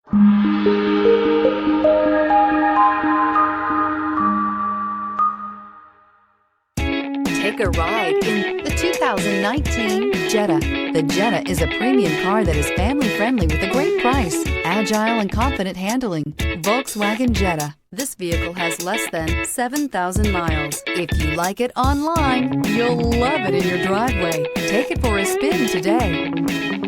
Take a ride in the 2019 Jetta. The Jetta is a premium car that is family-friendly with a great price, agile and confident handling. Volkswagen Jetta. This vehicle has less than 7,000 miles. If you like it online, you'll love it in your driveway. Take it for a spin today.